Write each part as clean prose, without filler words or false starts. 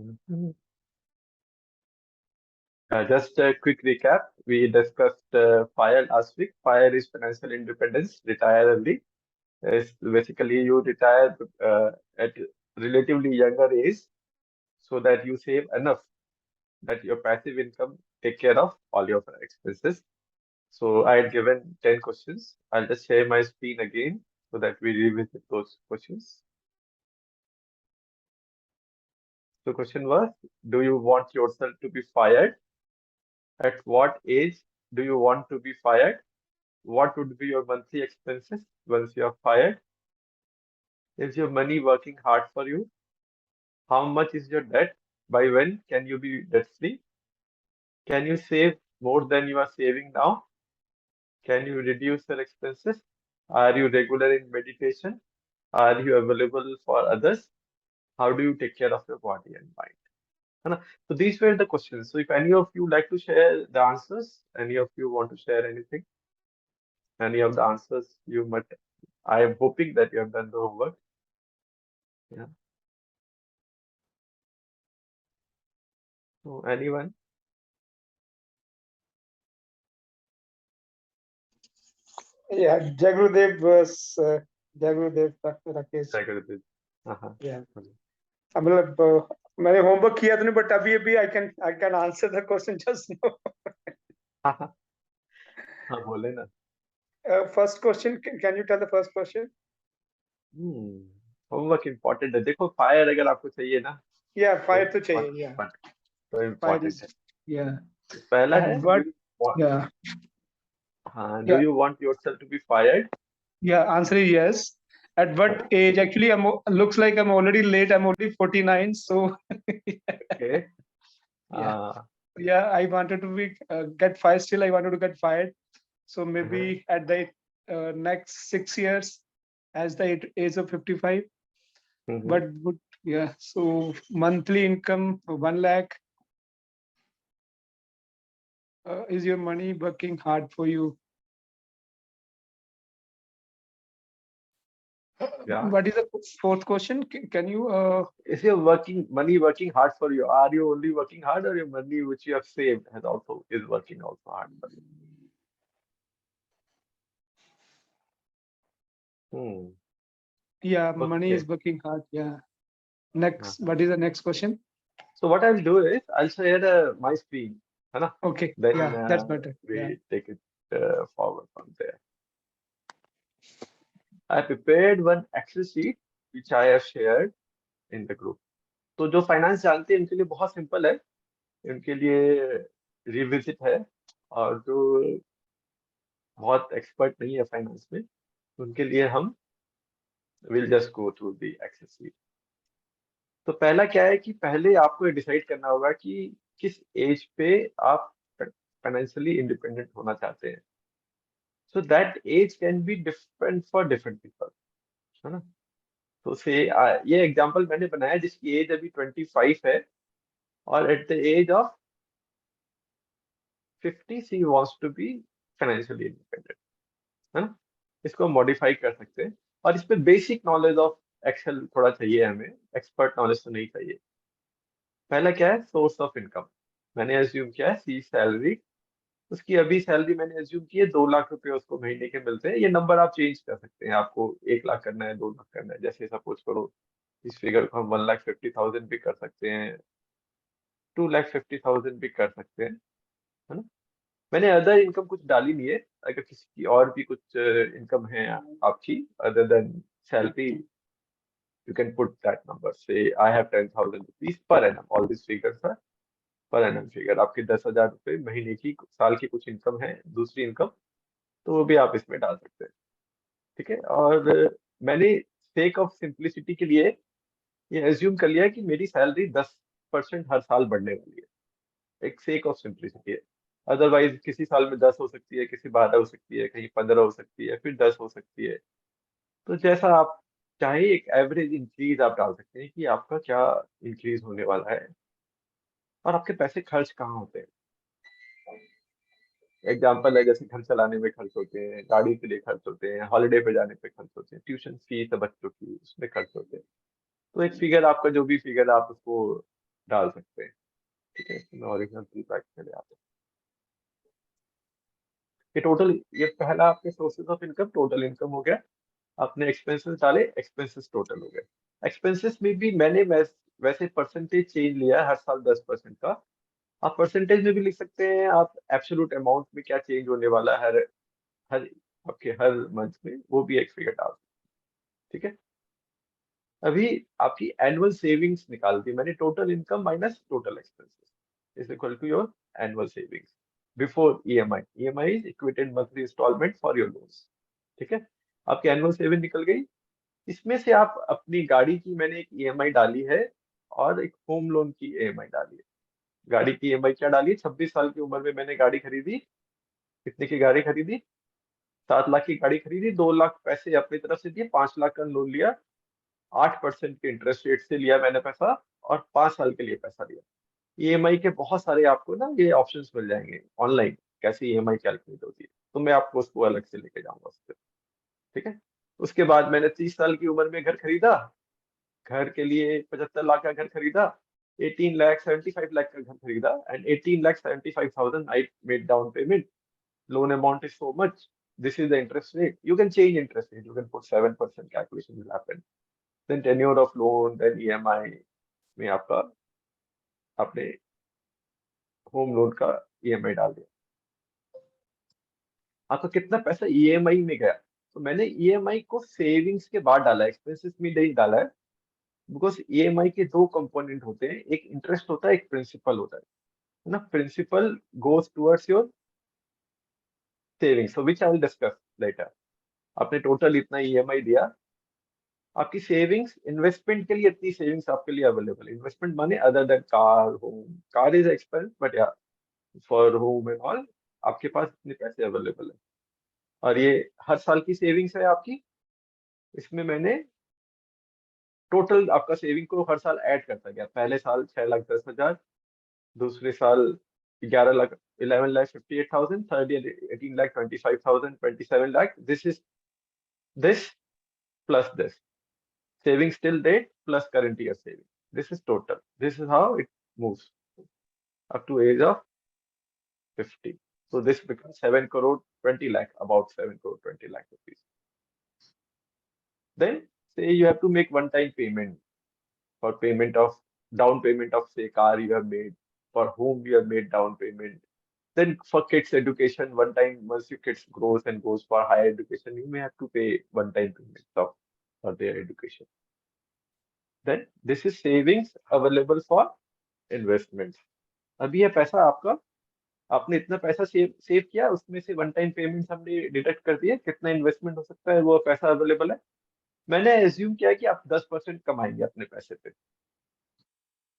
Mhm. Just a quick recap. We discussed FIRE last week. FIRE is financial independence, retire early. It's basically you retire at relatively younger age so that you save enough that your passive income take care of all your expenses. So I had given 10 questions. I'll just share my screen again so that we revisit those questions. So question was, do you want yourself to be fired? At what age do you want to be fired? What would be your monthly expenses once you are fired? Is your money working hard for you? How much is your debt? By when can you be debt free? Can you save more than you are saving now? Can you reduce your expenses? Are you regular in meditation? Are you available for others? How do you take care of your body and mind? है ना? So these were the questions. So if any of you like to share the answers, any of you want to share anything, any of the answers you might, I am hoping that you have done the homework. Yeah. So anyone? Yeah, Jagrudev was Jagrudev Rakesh. Secretary. हाँ Yeah. मतलब मैंने homework किया तो नहीं, but अभी अभी I can answer the question just no. हाँ हाँ हाँ बोले ना. First question, can you tell the first question? Homework important है. देखो फायर अगर आपको चाहिए ना या तो फायर तो चाहिए. या तो फायर इम्पोर्टेंट इज. है. या पहला एट है व्हाट. या हाँ, do ya you want yourself to be fired? Ya answer is yes. At what age? Actually, looks like I'm already late. I'm only 49. So, Okay. yeah. Yeah, I wanted to be get fired. Still, I wanted to get fired. So maybe at the next 6 years, as the age of 55. But yeah, so monthly income 1 lakh. Is your money working hard for you? Yeah. What is the fourth question? Can you? Is your money working hard for you? Are you only working hard, or your money which you have saved has also is working also hard for you? Yeah, money is Okay. working hard. Yeah. Next, what is the next question? So what I'll do is I'll share my screen, है ना? Okay. Then Yeah, that's better. we Yeah. take it forward from there. I prepared one Excel sheet which I have shared in the group. तो जो finance जानते हैं उनके लिए बहुत simple है, उनके लिए रिविजिट है, और जो बहुत एक्सपर्ट नहीं है फाइनेंस में उनके लिए हम will just go through the Excel sheet. तो पहला क्या है कि पहले आपको ये डिसाइड करना होगा कि किस एज पे आप फाइनेंशियली इंडिपेंडेंट होना चाहते हैं. So that age can be different for different people, है ना? तो से ये एग्जांपल मैंने बनाया जिसकी एज अभी 25 है, और at the age of 50 she wants to be financially independent, है ना? इसको मॉडिफाई कर सकते हैं, और इस पे बेसिक नॉलेज ऑफ एक्सेल थोड़ा चाहिए हमें, एक्सपर्ट नॉलेज तो नहीं चाहिए. पहला क्या है, सोर्स ऑफ इनकम. मैंने एज्यूम किया है सी सैलरी. उसकी अभी सैलरी मैंने एज्यूम की है 2 लाख रुपए उसको महीने के मिलते हैं. ये नंबर आप चेंज कर सकते हैं, आपको 1 लाख करना है, 2 लाख करना है, जैसे सपोज करो इस फिगर को हम 1,50,000 भी कर सकते हैं, 2,50,000 भी कर सकते हैं, है ना? मैंने अदर इनकम कुछ डाली नहीं है. अगर किसी की और भी कुछ इनकम है आपकी other than salary, you can put that number. Say I have 10,000 rupees per annum. All these figures are per annum figure. आपके 10,000 रुपए महीने की साल की कुछ इनकम है, दूसरी इनकम, तो वो भी आप इसमें डाल सकते हैं. ठीक है. और मैंने सेक ऑफ सिंप्लिसिटी के लिए ये एज्यूम कर लिया कि मेरी सैलरी 10% हर साल बढ़ने वाली है. एक सेक ऑफ सिंप्लिसिटी है. अदरवाइज किसी साल में 10 हो सकती है, किसी 12 हो सकती है, कहीं 15 हो सकती है, फिर 10 हो सकती है. तो जैसा आप चाहे एक एवरेज इंक्रीज आप डाल सकते हैं कि आपका क्या इंक्रीज होने वाला है और आपके पैसे खर्च कहाँ होते हैं. एग्जाम्पल है जैसे घर चलाने में खर्च होते हैं, गाड़ी के लिए खर्च होते हैं, हॉलीडे पे जाने पे खर्च होते हैं, ट्यूशन फीस है बच्चों की उसमें खर्च होते हैं. तो एक फिगर आपका जो भी फिगर आप उसको डाल सकते हैं। ठीक है, मैं ओरिजिनल 3 लाख में ले आता हूँ। ये टोटल, ये पहला आपके sources of income, total income हो गया। आपने एक्सपेंसेस डाले, एक्सपेंसेस टोटल हो गए। एक्सपेंसेस में भी मैंने वैसे परसेंटेज चेंज लिया है हर साल 10% का। आप परसेंटेज में भी लिख सकते हैं, आप एब्सोल्यूट अमाउंट में क्या चेंज होने वाला है हर हर आपके हर मंथ में, वो भी एक फिगर डाल। ठीक है, अभी आपकी एनुअल सेविंग्स निकाल दी मैंने, total income minus total expenses is equal to your annual savings before EMI. EMI is equated monthly instalment for your loans. ठीक है, आपकी एनुअल सेविंग निकल गई। इसमें से आप अपनी गाड़ी की मैंने एक ईएमआई डाली है और एक होम लोन की ईएमआई डाली है। गाड़ी की ईएमआई क्या डाली है, 26 साल की उम्र में मैंने गाड़ी खरीदी। कितने की गाड़ी खरीदी, 7 लाख की गाड़ी खरीदी। 2 लाख पैसे अपनी तरफ से दिए, 5 लाख का लोन लिया, 8% के इंटरेस्ट रेट से लिया मैंने पैसा, और 5 साल के लिए पैसा लिया। ईएमआई के बहुत सारे आपको ना ये ऑप्शंस मिल जाएंगे ऑनलाइन, कैसे ईएमआई कैलकुलेट होती है, तो मैं आपको उसको अलग से लेके जाऊंगा उससे। ठीक है, उसके बाद मैंने 30 साल की उम्र में घर खरीदा। घर के लिए 75 लाख का घर खरीदा, 18 लाख 75 लाख का घर खरीदा, and 18 lakh 75,000 I made down payment. Loan amount is so much, this is the interest rate. You can change interest rate. You can put 7% calculation will happen. Then tenure of loan, then EMI में आपका आपने home loan का EMI डाल दिया। आपका कितना पैसा EMI में गया, तो मैंने ईएमआई को सेविंग्स के बाद डाला, एक्सपेंसेस में नहीं डाला है। बिकॉज ईएमआई के दो कंपोनेंट होते हैं, एक इंटरेस्ट होता है, एक प्रिंसिपल होता है ना। Principal goes towards your savings, so which I will discuss later. आपने टोटल इतना ईएमआई दिया, आपकी सेविंग्स इन्वेस्टमेंट के लिए इतनी सेविंग्स आपके लिए अवेलेबल है। इन्वेस्टमेंट माने other than car home, car is expense but या फॉर होम एंड ऑल आपके पास इतने पैसे अवेलेबल है। और ये हर साल की सेविंग्स है आपकी। इसमें मैंने टोटल आपका सेविंग को हर साल ऐड करता गया। पहले साल 6,10,000, दूसरे साल 11 lakh 11,58,000, third year 18,25,000, 27 lakh. This is this plus this savings till date plus current year saving. This is total. This is how it moves up to age of 50. So this becomes 7 crore 20 lakh, about 7 crore 20 lakh rupees. Then say you have to make one time payment for payment of down payment of say car you have made, for home you have made down payment. Then for kids education, one time once your kids grows and goes for higher education, you may have to pay one time payment of for their education. Then this is savings available for investment. अभी ये पैसा आपका, आपने इतना पैसा save save किया, उसमें से वन टाइम पेमेंट हमने डिडक्ट कर दिया, कितना इन्वेस्टमेंट हो सकता है वो पैसा अवेलेबल है। मैंने एज्यूम किया कि आप 10% कमाएंगे अपने पैसे पे।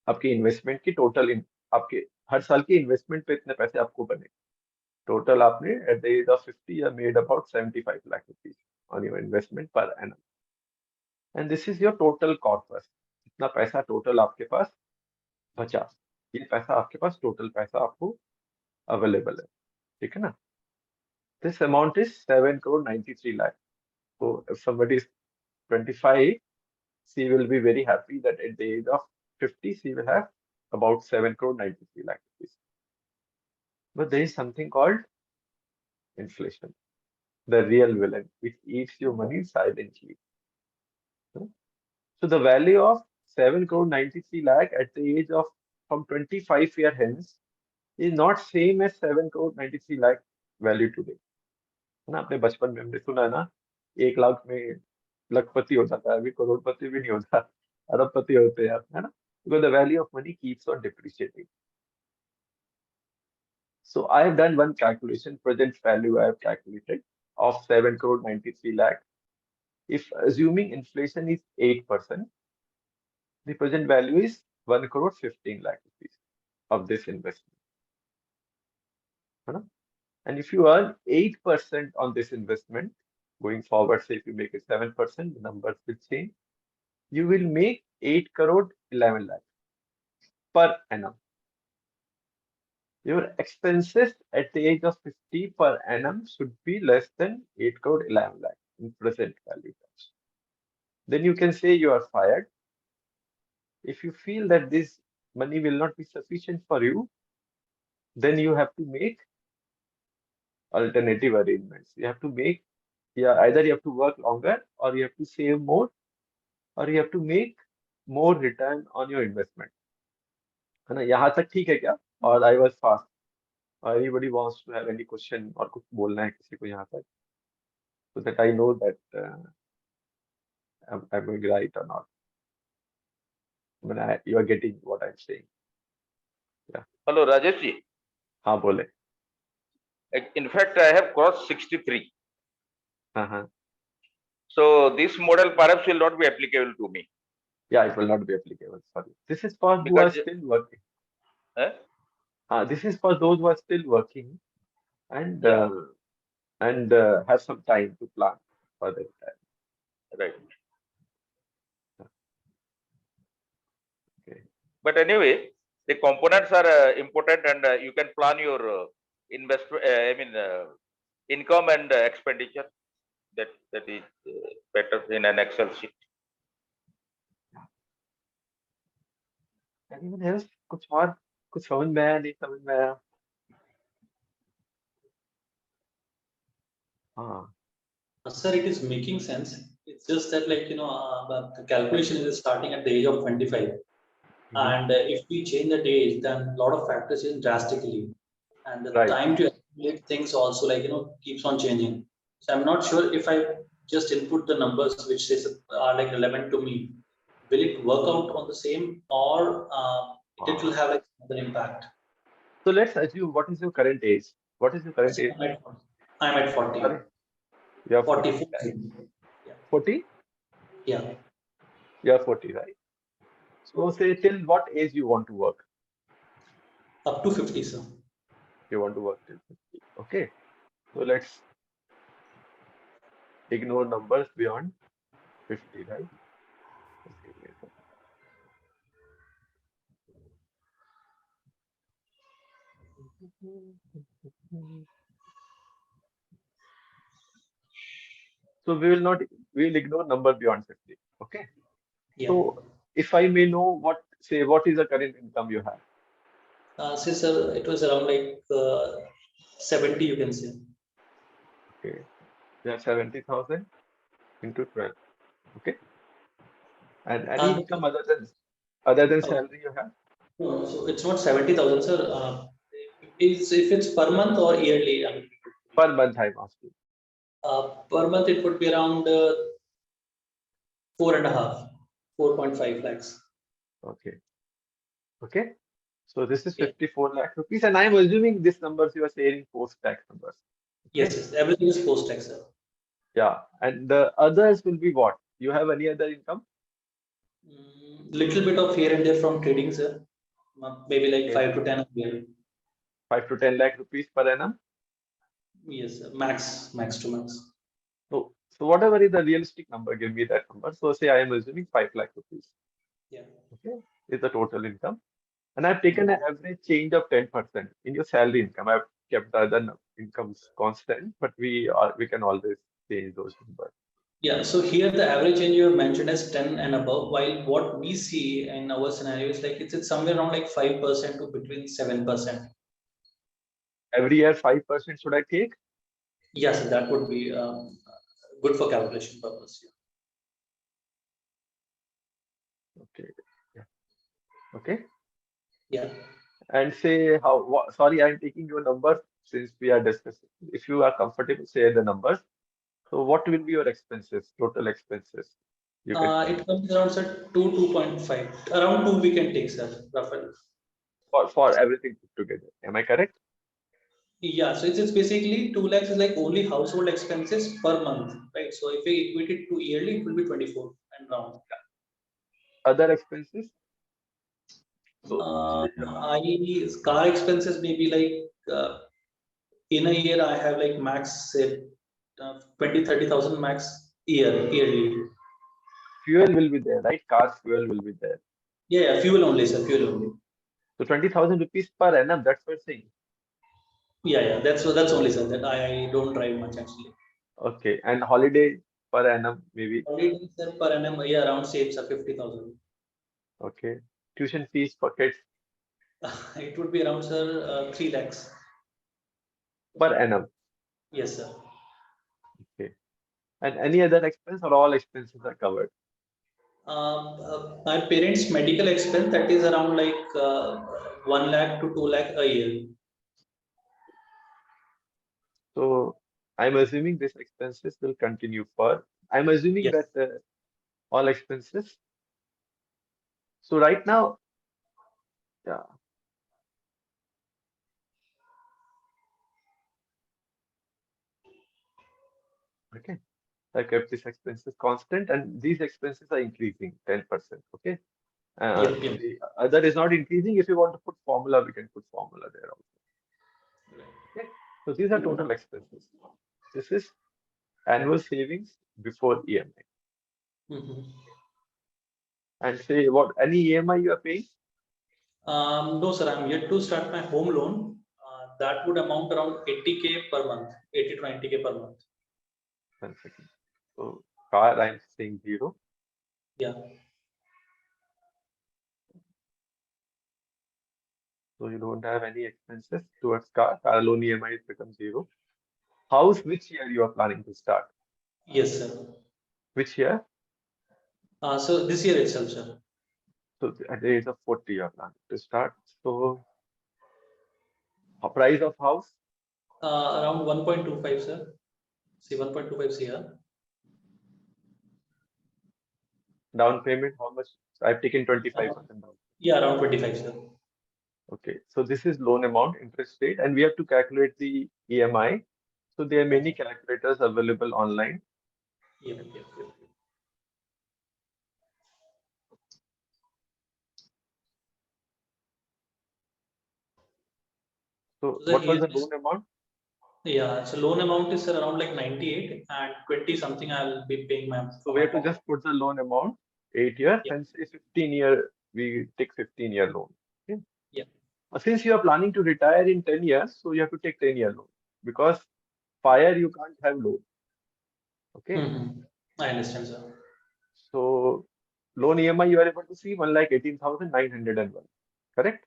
आपकी इन्वेस्टमेंट की टोटल आपके हर साल की इन्वेस्टमेंट पे इतने पैसे आपको बने। टोटल आपने at the age of 50 you made about 75 lakh rupees on your investment per annum, and this is your total corpus. इतना पैसा टोटल आपके पास बचा, ये पैसा आपके पास टोटल पैसा आपको अवेलेबल है। ठीक है ना। This amount is 7 crore 93 lakh. So if somebody is 25, she will be very happy that at the age of 50, she will have about 7 crore 93 lakh rupees. But there is something called inflation, the real villain, which eats your money silently. So the value of 7 crore 93 lakh at the age of from 25 year hence is not same as 7 crore 93 lakh value today. है ना, अपने बचपन में हमने सुना है ना, 1 लाख में लखपति हो जाता है, अभी करोड़पति भी नहीं होता, अरबपति होते हैं, है ना। Because the value of money keeps on depreciating. So I have done one calculation, present value I have calculated of 7 crore 93 lakh. If assuming inflation is 8%, the present value is 1 crore 15 lakh rupees of this investment. है ना? And if you earn 8% on this investment, going forward, say if you make it 7%, the numbers will change. You will make 8 crore 11 lakh per annum. Your expenses at the age of 50 per annum should be less than 8 crore 11 lakh in present value terms. Then you can say you are fired. If you feel that this money will not be sufficient for you, then you have to make alternative arrangements. You have to make, yeah, either you have to work longer, or you have to save more, or you have to make more return on your investment. है ना? यहाँ तक ठीक है क्या? और I was fast. Anybody wants to have any question और कुछ बोलना है किसी को यहाँ तक? So that I know that I'm going right or not. You are getting what I'm saying. Yeah. Hello, Rajesh ji. हाँ बोले. In fact, I have crossed 63. हाँ. So this model perhaps will not be applicable to me. Yeah, it will not be applicable. Sorry. This is for who Because- are still working. Eh? This is for those who are still working and Yeah. have some time to plan for their retirement. Right. Okay. But anyway, the components are important, and you can plan your income and expenditure. That is better in an Excel sheet. Anyone else? कुछ और कुछ समझ में आया नहीं समझ में आया? हाँ. Sir, it is making sense. It's just that, like, the calculation is starting at the age of 25. And if we change that age, then a lot of factors change drastically. And the Right. time to accumulate things also, like, keeps on changing. So I'm not sure if I just input the numbers which are like relevant to me, will it work out on the same, or it will have like another impact? So let's assume, what is your current age? What is your current age? I'm at 40. Sorry? You are 40. 40? Yeah. You are 40, right? So say till what age you want to work? Up to 50, sir. You want to work till 50. Okay. So let's ignore numbers beyond 50, right? So we will ignore number beyond 50. Okay. Yeah. So if I may know what is the current income you have? Say, sir, it was around like 70, you can say. Okay. Yeah, 70,000 into 12. Okay. And any income other than salary you have? No, so it's not 70,000, sir. If it's per month or yearly? Per month, I'm asking. Per month, it would be around 4.5 lakhs. Okay. Okay. So this is 54 lakh rupees, and I'm assuming these numbers you are saying post-tax numbers. Okay? Yes, everything is post-tax, sir. Yeah, and the others will be what? You have any other income? Little bit of here and there from trading, sir. Maybe like 5 to 10 a year. 5 to 10 lakh rupees per annum? Yes, sir. Max to max. So whatever is the realistic number, give me that number. So say I am assuming 5 lakh rupees. Yeah. Okay, is the total income. And I've taken an average change of 10% in your salary income. I've kept the other incomes constant, but we can always change those numbers. Yeah, so here the average change you have mentioned as 10 and above, while what we see in our scenario is like it's somewhere around like 5% to between 7%. Every year 5% should I take? Yes, that would be good for calculation purpose. Okay. Yeah. Okay. Yeah. And say sorry, I'm taking your number since we are discussing. If you are comfortable, say the numbers. So what will be your expenses, total expenses? It comes around, sir, 2.5. Around 2 we can take, sir, roughly. For everything put together. Am I correct? Yeah, so it's basically 2 lakhs is like only household expenses per month, right? So if we equate it to yearly, it will be 24 and round. Other expenses? Car expenses maybe like in a year I have like max say 20-30,000 max yearly. Fuel will be there, right? Car fuel will be there. Yeah, fuel only, sir, fuel only. So 20,000 rupees per annum, that's what I'm saying. Yeah, that's only, sir, that I don't drive much actually. Okay, and holiday per annum maybe? Holiday, sir, per annum, yeah, around say it's 50,000. Okay, tuition fees for kids It would be around, sir, 3 lakhs. per annum? Yes, sir. Okay. And any other expense or all expenses are covered? My parents' medical expense, that is around like 1 lakh to 2 lakh a year. So I'm assuming these expenses will continue for, I'm assuming Yes. that all expenses. So right now, yeah. Okay. I kept these expenses constant and these expenses are increasing 10%. Okay. Yep, yep. The other is not increasing. If you want to put formula, we can put formula there also. Okay. So these are total expenses. This is annual savings before EMI. Mhm. And say what any EMI you are paying? No, sir, I'm yet to start my home loan. That would amount around 80K per month, 80 to 90K per month. 1 second. So car, I'm saying 0. Yeah. So you don't have any expenses towards car. Car loan EMI becomes 0. House, which year you are planning to start? Yes, sir. Which year? So this year itself, sir. So at the age of 40 you are planning to start. So price of house? Around 1.25, sir. See, 1.25 CR. Down payment, how much? I've taken 25% down. Yeah, around 25, sir. Okay, so this is loan amount, interest rate, and we have to calculate the EMI. So there are many calculators available online. Yep, yep, yep. So So what here was the is, loan amount? yeah, so loan amount is around like 98 and 20 something I'll be paying So from we my have to pocket. just put the loan amount, 8 years, Yeah. and say 15-year, we take 15-year loan. Okay. Yeah. Since you are planning to retire in 10 years, so you have to take 10-year loan because fire you can't have loan. Okay. Mhm. I understand, sir. So loan EMI you are able to see 1,18,901. Correct?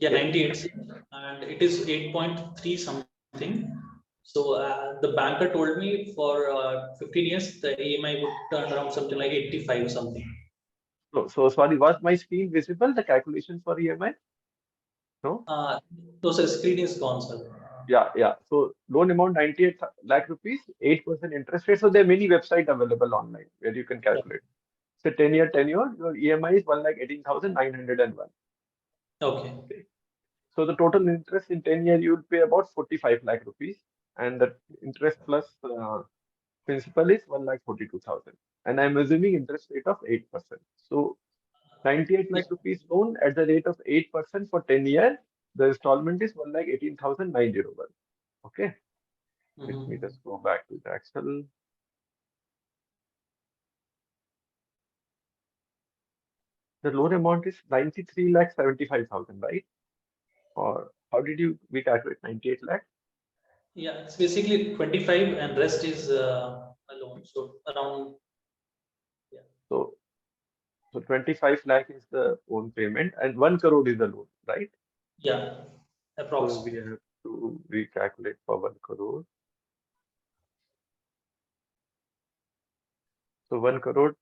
Yeah, Yes. 98, sir. And it is 8.3 something. So the banker told me for 15 years, the EMI would turn around something like 85 or something. So sorry, was my screen visible? The calculation for EMI? No? So sir, screen is gone, sir. Yeah. So loan amount 98 lakh rupees, 8% interest rate. So there are many websites available online where you can calculate. So 10-year tenure, your EMI is 1,18,901. Okay. So the total interest in 10 years, you will pay about 45 lakh rupees. And the interest plus principal is 1,42,000. And I'm assuming interest rate of 8%. So 98 Yeah. lakh rupees loan at the rate of 8% for 10 years, the installment is 1,18,901. Okay. Let me Mhm. just go back to the Excel. The loan amount is 93 lakh 75,000, right? Or how did we calculate 98 lakh? Yeah, it's basically 25 and rest is a loan. So around, yeah. So 25 lakh is the own payment and 1 crore is the loan, right? Yeah, So we approximately. have to recalculate for 1 crore. So 1 crore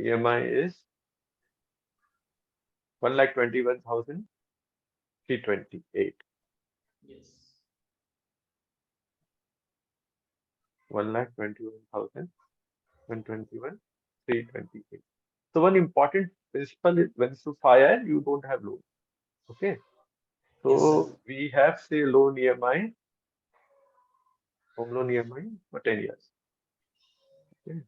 EMI is 1,21,328. Yes. 1,21,121,328. So one important principle is when you fire, you don't have loan. Okay. Yes, sir. So we have say loan EMI, home loan EMI for 10 years. Okay.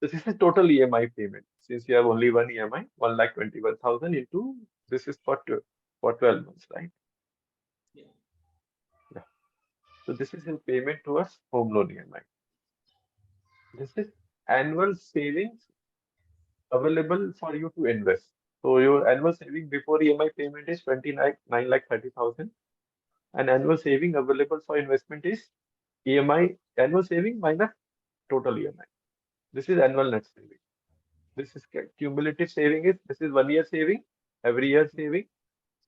So this is total EMI payment. Since you have only one EMI, 1,21,000 into this is for 12 months, right? Yeah. Yeah. So this is in payment towards home loan EMI. This is annual savings available for you to invest. So your annual saving before EMI payment is 29,30,000, and annual saving available for investment is EMI annual saving minus total EMI. This is annual net saving. This is cumulative saving is this is 1 year saving, every year saving.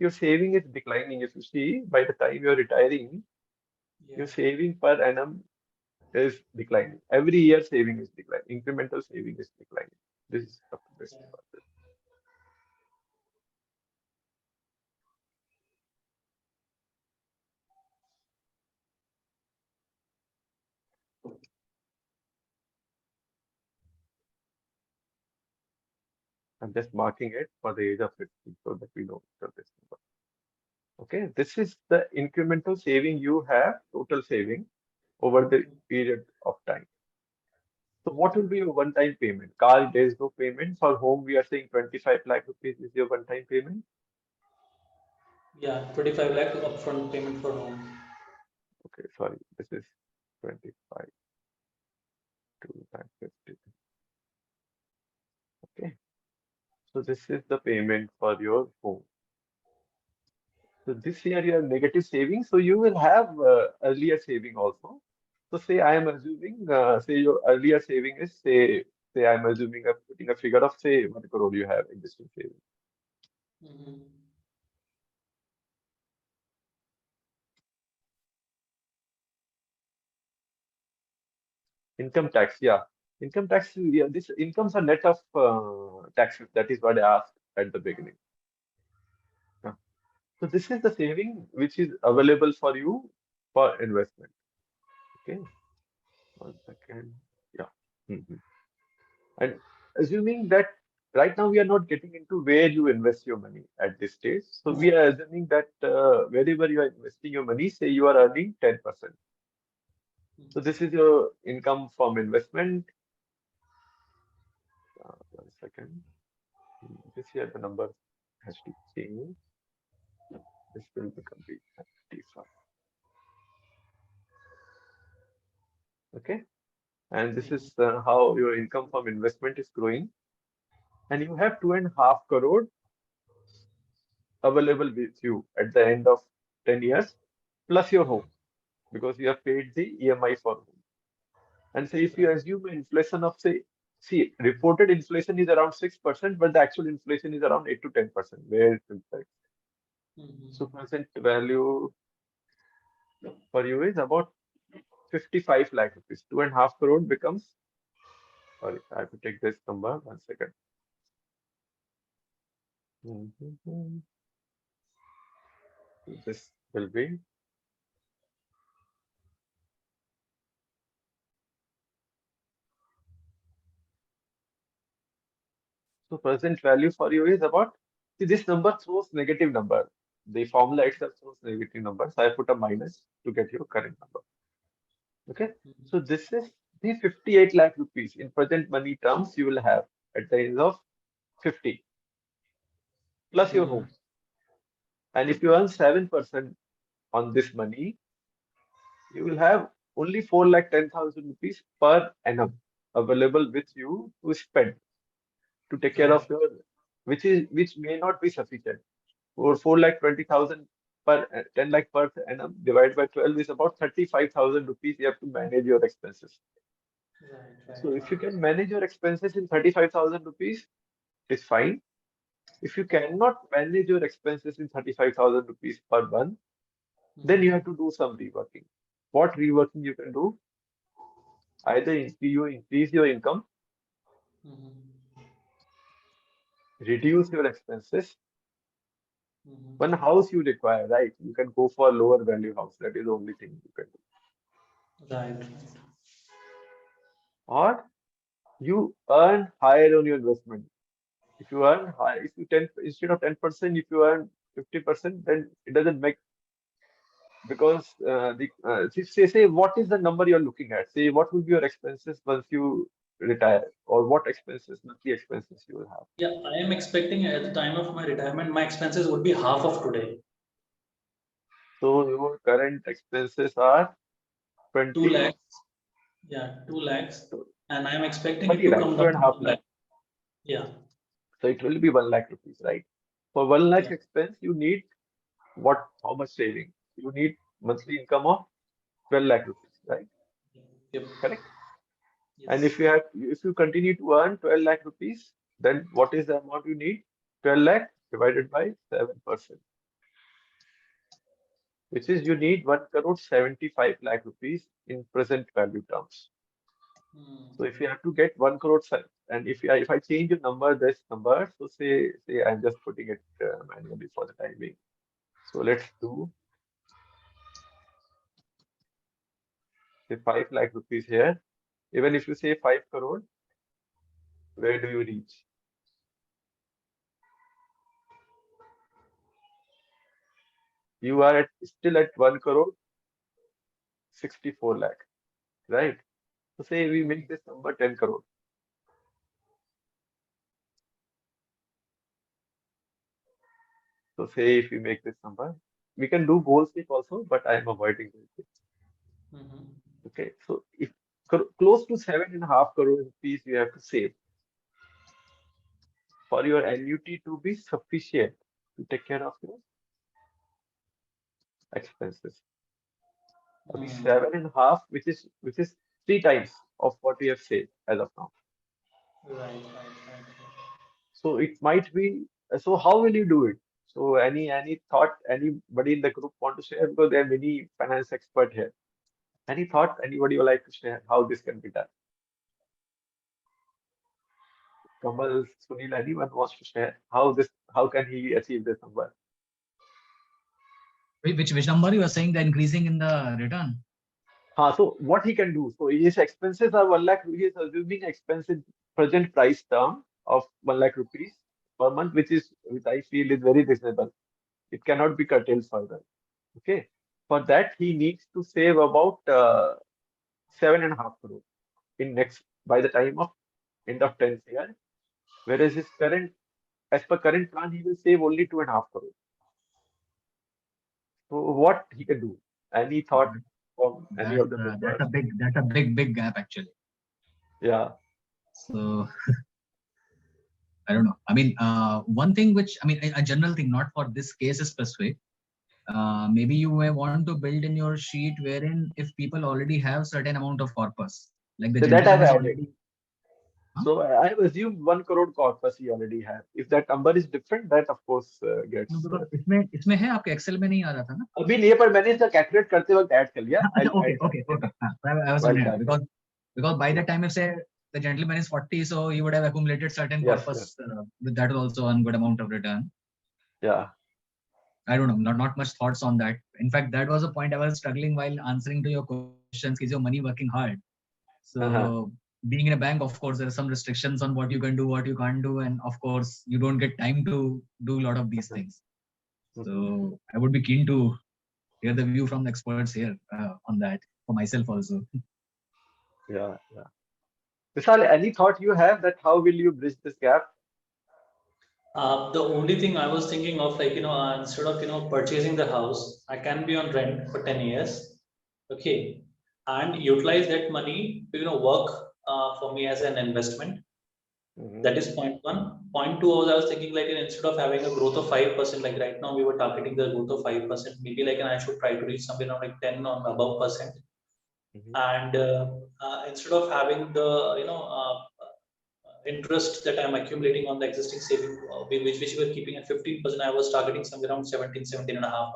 Your saving is declining. If you see, by the time you're retiring, your saving per annum is declining. Every year saving is declining. Incremental saving is declining. This is the best part. I'm just marking it for the age of 50 so that we know this number. Okay, this is the incremental saving you have, total saving over the period of time. So what will be your one-time payment? Car, there is no payment. For home, we are saying 25 lakh rupees is your one-time payment. Yeah, 25 lakh upfront payment for home. Okay, sorry, this is 25 to 50. Okay, so this is the payment for your home. So this year you have negative savings, so you will have earlier saving also. So say I am assuming, say your earlier saving is say I'm assuming putting a figure of say 1 crore you have existing saving. Income tax, yeah. Income tax, yeah, this incomes are net of taxes. That is what I asked at the beginning. Yeah. So this is the saving which is available for you for investment. Okay. 1 second. Yeah. And assuming that right now we are not getting into where you invest your money at this stage. So we are assuming that wherever you are investing your money, say you are earning 10%. So this is your income from investment. 1 second. This year the number has to change. This will become 95. Okay. And this is how your income from investment is growing. And you have 2.5 crore available with you at the end of 10 years, plus your home, because you have paid the EMI for home. And say if you assume inflation of see, reported inflation is around 6%, but the actual inflation is around 8 to 10%, where it's impact. So present value for you is about 55 lakh rupees. 2.5 crore becomes, sorry, I have to take this number, 1 second. This will be so present value for you is about, see, this number throws negative number. The formula itself throws negative number. So I put a minus to get your current number. Okay. So this is the 58 lakh rupees in present money terms you will have at the age of 50 plus your home. And if you earn 7% on this money, you will have only 4,10,000 rupees per annum available with you to spend to take care of your, which may not be sufficient. For 4,20,000 per 10 lakh per annum divided by 12 is about 35,000 rupees. You have to manage your expenses. So if you can manage your expenses in 35,000 rupees, it's fine. If you cannot manage your expenses in 35,000 rupees per month, then you have to do some reworking. What reworking you can do? Either you increase your income, reduce your expenses. One house you require, right? You can go for a lower value house. That is the only thing you can do. Right. Or you earn higher on your investment. If you earn high, if you 10 instead of 10%, if you earn 50%, then it doesn't make, because say what is the number you're looking at? Say what will be your expenses once you retire, or what expenses, monthly expenses you will have? Yeah, I am expecting at the time of my retirement, my expenses would be half of today. So your current expenses are 2 lakhs. Yeah, 2 lakhs. And I'm expecting 30 it to lakh, come two down and a to half 1 lakh. lakh. Yeah, So it will be 1 lakh rupees, right? For 1 lakh yeah. expense, you need what? How much saving? You need monthly income of 12 lakh rupees, right? Yep. Correct. And Yes. if you continue to earn 12 lakh rupees, then what is the amount you need? 12 lakh divided by 7%, which is you need 1 crore 75 lakh rupees in present value terms. Hmm. So if you have to get 1 crore, and if I change the number, this number, so say I'm just putting it manually for the time being. So let's do say 5 lakh rupees here. Even if you say 5 crore, where do you reach? You are still at 1 crore 64 lakh, right? So say we make this number 10 crore. So say if we make this number, we can do goal shape also, but I am avoiding this. Mhm. Okay, so if close to 7.5 crore rupees you have to save for your annuity to be sufficient to take care of your expenses. Abhi Hmm. 7.5, which is 3 times of what we have saved as of now. Right. So it might be. So how will you do it? So any thought anybody in the group want to share, because there are many finance expert here. Any thought anybody would like to share how this can be done? Kamal, Sunil, anyone wants to share how can he achieve this number? Which number you are saying the increasing in the return? So what he can do? So his expenses are 1 lakh. He is assuming expenses present price term of 1 lakh rupees per month, which I feel is very reasonable. It cannot be curtailed further. Okay. For that, he needs to save about 7.5 crore in next by the time of end of 10th year. Whereas as per current plan, he will save only 2.5 crore. So what he can do? Any thought from any of the That's members? a big gap actually. Yeah. So I don't know. I mean, one thing which I mean, a general thing, not for this case specific. Maybe you may want to build in your sheet wherein if people already have certain amount of corpus, like the So that gentleman I've is added. already. Huh? So I have assumed 1 crore corpus he already have. If that number is different, that of course No, gets. because इसमें है आपके Excel में नहीं आ रहा था ना? अभी नहीं है, पर मैंने इसका कैलकुलेट करते वक्त ऐड कर लिया. अच्छा, I'll okay. add that I was while wondering calculating. because by the Yeah. time if say the gentleman is 40, so you would have accumulated certain Yes. corpus with that also a good amount of return. Yeah. I don't know, not much thoughts on that. In fact, that was a point I was struggling while answering to your questions. Is your money working hard? So being in a bank, of course, there are some restrictions on what you can do, what you can't do, and of course, you don't get time to do a lot of these things. So I would be keen to hear the view from the experts here on that for myself also. Yeah. Vishal, any thought you have that how will you bridge this gap? The only thing I was thinking of, like, instead of, purchasing the house, I can be on rent for 10 years. Okay. And utilize that money to, work for me as an investment. That is point one. Point two, I was thinking, like, instead of having a growth of 5%, like right now we were targeting the growth of 5%, maybe like, and I should try to reach somewhere around like 10 or above percent. And instead of having the, interest that I'm accumulating on the existing saving, which we were keeping at 15%, I was targeting somewhere around 17.5%.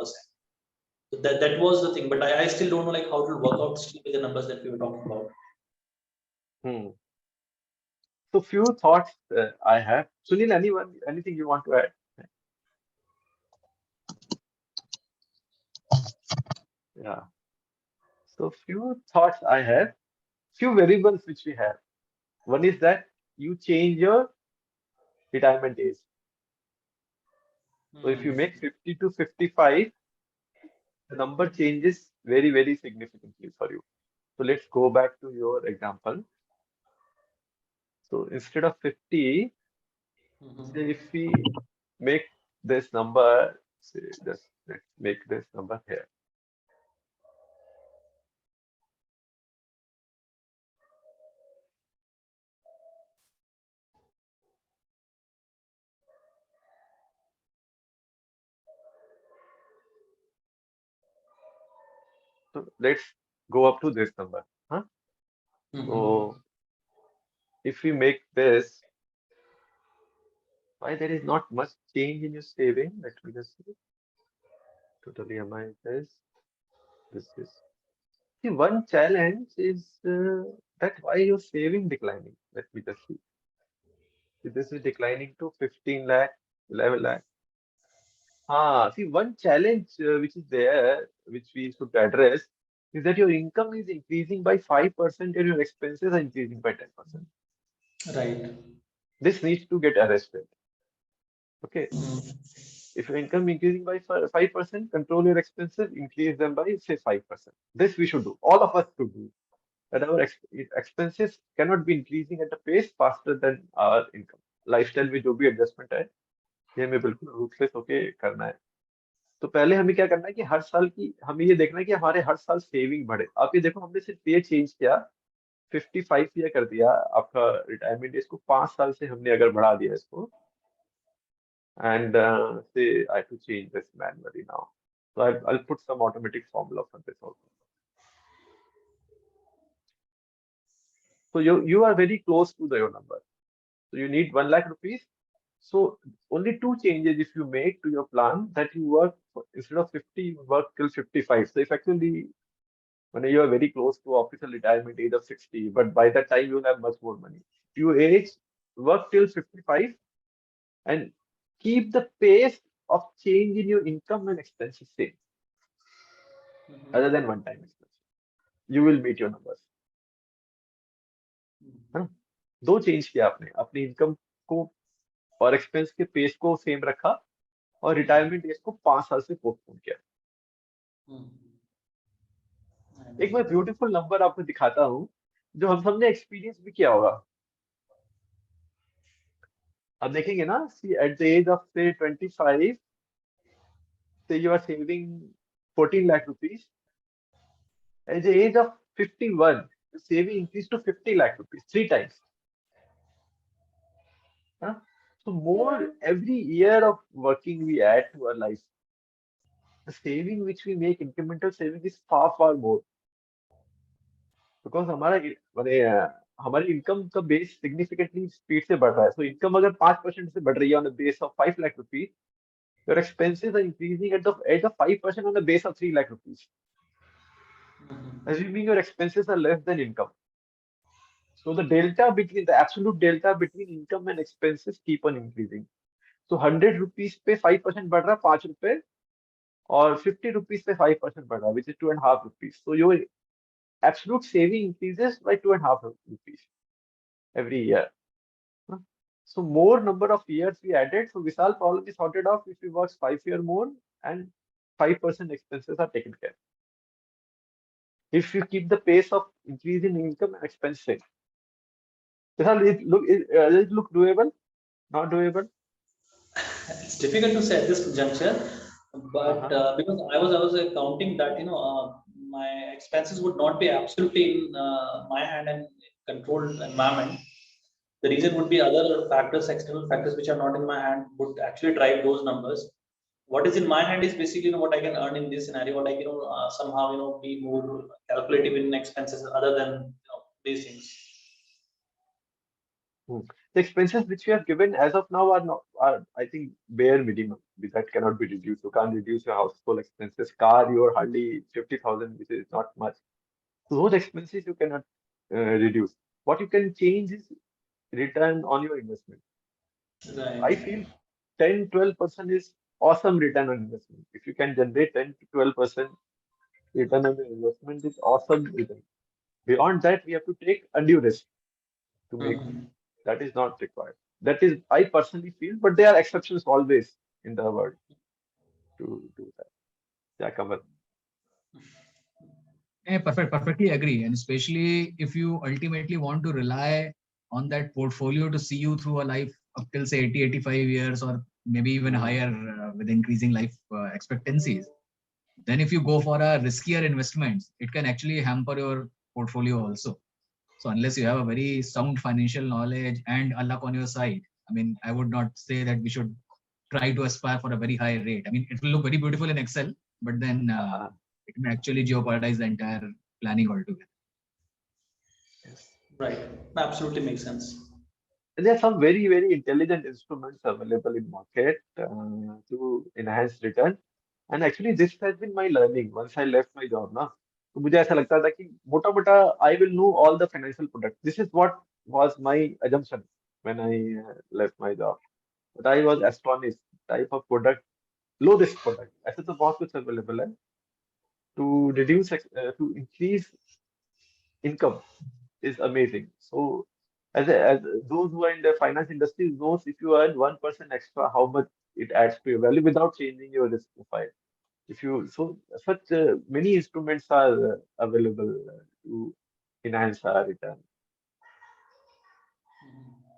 So that was the thing, but I still don't know like how to work out still with the numbers that we were talking about. So few thoughts I have. Sunil, anything you want to add? Yeah. So few thoughts I have. Few variables which we have. One is that you change your retirement age. So if you make 50 to 55, the number changes very, very significantly for you. So let's go back to your example. So instead of 50, say if we make this number, say let's make this number here. So let's go up to this number. Huh? So if we make this, why there is not much change in your saving? Let me just see. Total EMI is this is. See, one challenge is that why your saving declining. Let me just see. See, this is declining to 15 lakh, 11 lakh. See, one challenge which is there, which we should address, is that your income is increasing by 5% and your expenses are increasing by 10%. Right. This needs to get arrested. Okay. If your income increasing by 5%, control your expenses, increase them by say 5%. This we should do. All of us should do. That our expenses cannot be increasing at a pace faster than our income. Lifestyle में जो भी adjustment है, ये हमें बिल्कुल ruthless होके करना है. तो पहले हमें क्या करना है कि हर साल की हमें ये देखना है कि हमारे हर साल सेविंग बढ़े. आप ये देखो हमने सिर्फ ये चेंज किया 55 ईयर कर दिया आपका रिटायरमेंट एज को 5 साल से हमने अगर बढ़ा दिया इसको and say I have to change this manually now. So I'll put some automatic formula for this also. So you are very close to your number. So you need 1 lakh rupees. So only two changes if you make to your plan, that you work instead of 50, you work till 55. So effectively, when you are very close to official retirement age of 60, but by that time you will have much more money. You age, work till 55 and keep the pace of change in your income and expenses same, other than one-time expenses. You will meet your numbers. है ना? दो change किया आपने, अपनी income को और expense के pace को सेम रखा और रिटायरमेंट एज को 5 साल से पोस्टपोन किया. एक मैं ब्यूटीफुल नंबर आपको दिखाता हूँ जो हम सबने एक्सपीरियंस भी किया होगा. अब देखेंगे ना, see at the age of से 25 से you are saving 14 lakh rupees. At the age of 51 saving increased to 50 lakh rupees, 3 times. So more every year of working we add to our life. The saving which we make, incremental saving, is far more. Because हमारी income का base significantly speed से बढ़ रहा है. So income अगर 5% से बढ़ रही है on the base of 5 lakh rupees, your expenses are increasing at the 5% on the base of 3 lakh rupees. Assuming your expenses are less than income. So the absolute delta between income and expenses keep on increasing. So 100 rupees पे 5% बढ़ रहा है 5 रुपए, और 50 rupees पे 5% बढ़ रहा है, which is 2.5 rupees. So your absolute saving increases by 2.5 rupees every year. So more number of years we added. So Vishal problem is sorted off if we work 5 years more and 5% expenses are taken care. If you keep the pace of increase in income and expenses. Vishal, does it look doable? Not doable? It's difficult to say at this juncture, but because I was counting that my expenses would not be absolutely in my hand and controlled environment. The reason would be other factors, external factors which are not in my hand would actually drive those numbers. What is in my hand is basically what I can earn in this scenario, what I can somehow be more calculative in expenses other than these things. The expenses which we have given as of now are I think bare minimum. That cannot be reduced. You can't reduce your household expenses. Car, you are hardly 50,000, which is not much. So those expenses you cannot reduce. What you can change is return on your investment. Right. I feel 10-12% is awesome return on investment. If you can generate 10 to 12% return on your investment, is awesome return. Beyond that, we have to take undue risk to make. That is not required. That is, I personally feel, but there are exceptions always in the world to do that. Yeah, Kamal. Yeah, perfectly agree. And especially if you ultimately want to rely on that portfolio to see you through a life up till say 80, 85 years, or maybe even higher with increasing life expectancies, then if you go for a riskier investments, it can actually hamper your portfolio also. So unless you have a very sound financial knowledge and a luck on your side, I mean, I would not say that we should try to aspire for a very high rate. I mean, it will look very beautiful in Excel, but then it may actually jeopardize the entire planning altogether. Right. Absolutely makes sense. There are some very, very intelligent instruments available in market to enhance return. And actually, this has been my learning once I left my job ना. तो मुझे ऐसा लगता था कि मोटा मोटा I will know all the financial products. This is what was my assumption when I left my job. But I was astonished. Type of product, low risk product. ऐसे तो बहुत कुछ available है. To reduce, to increase income is amazing. So as those who are in the finance industry knows if you earn 1% extra, how much it adds to your value without changing your risk profile. If you such many instruments are available to enhance our return.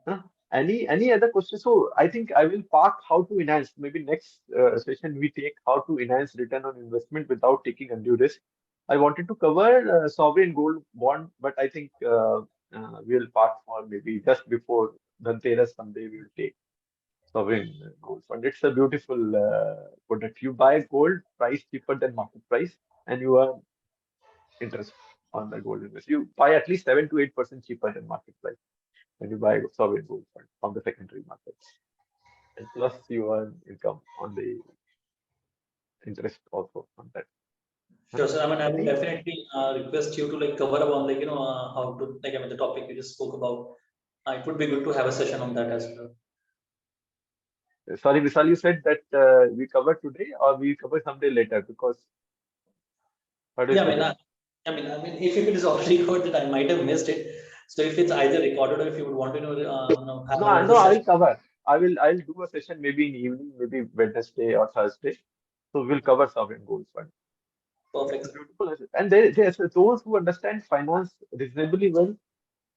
Huh? Any other questions? So I think I will park how to enhance. Maybe next session we take how to enhance return on investment without taking undue risk. I wanted to cover sovereign gold bond, but I think we'll park for maybe just before Dhanteras someday we will take sovereign gold fund. It's a beautiful product. You buy gold price cheaper than market price, and you earn interest on the gold investment. You buy at least 7 to 8% cheaper than market price when you buy sovereign gold fund from the secondary market. And plus you earn income on the interest also on that. Sure, sir. I mean, I would definitely request you to like cover up on like, how to, like, I mean, the topic you just spoke about. It would be good to have a session on that as well. Sorry, Vishal, you said that we cover today or we cover someday later because. Yeah, I mean, if it is already recorded, I might have missed it. So if it's either recorded or if you would want to have No, another I will session. cover. I'll do a session maybe in evening, maybe Wednesday or Thursday. So we'll cover sovereign gold fund. Perfect. It's beautiful. And there's those who understand finance reasonably well.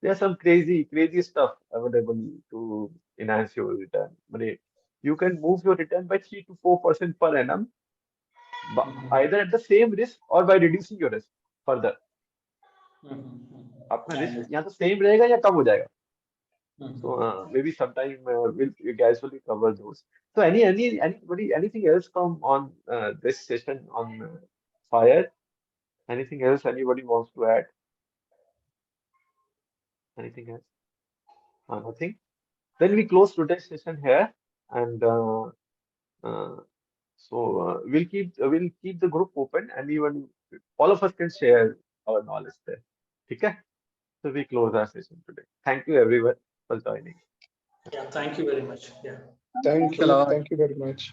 There's some crazy stuff available to enhance your return. But you can move your return by 3 to 4% per annum, either at the same risk or by reducing your risk further. आपका risk या तो same रहेगा या कम हो जाएगा. So maybe sometime you guys will cover those. So anybody anything else from on this session on fire? Anything else anybody wants to add? Anything else? Nothing. Then we close today's session here, and we'll keep the group open, and even all of us can share our knowledge there. Okay? So we close our session today. Thank you everyone for joining. Yeah, thank you very much. Yeah. Thank you. Thank you very much. Yeah.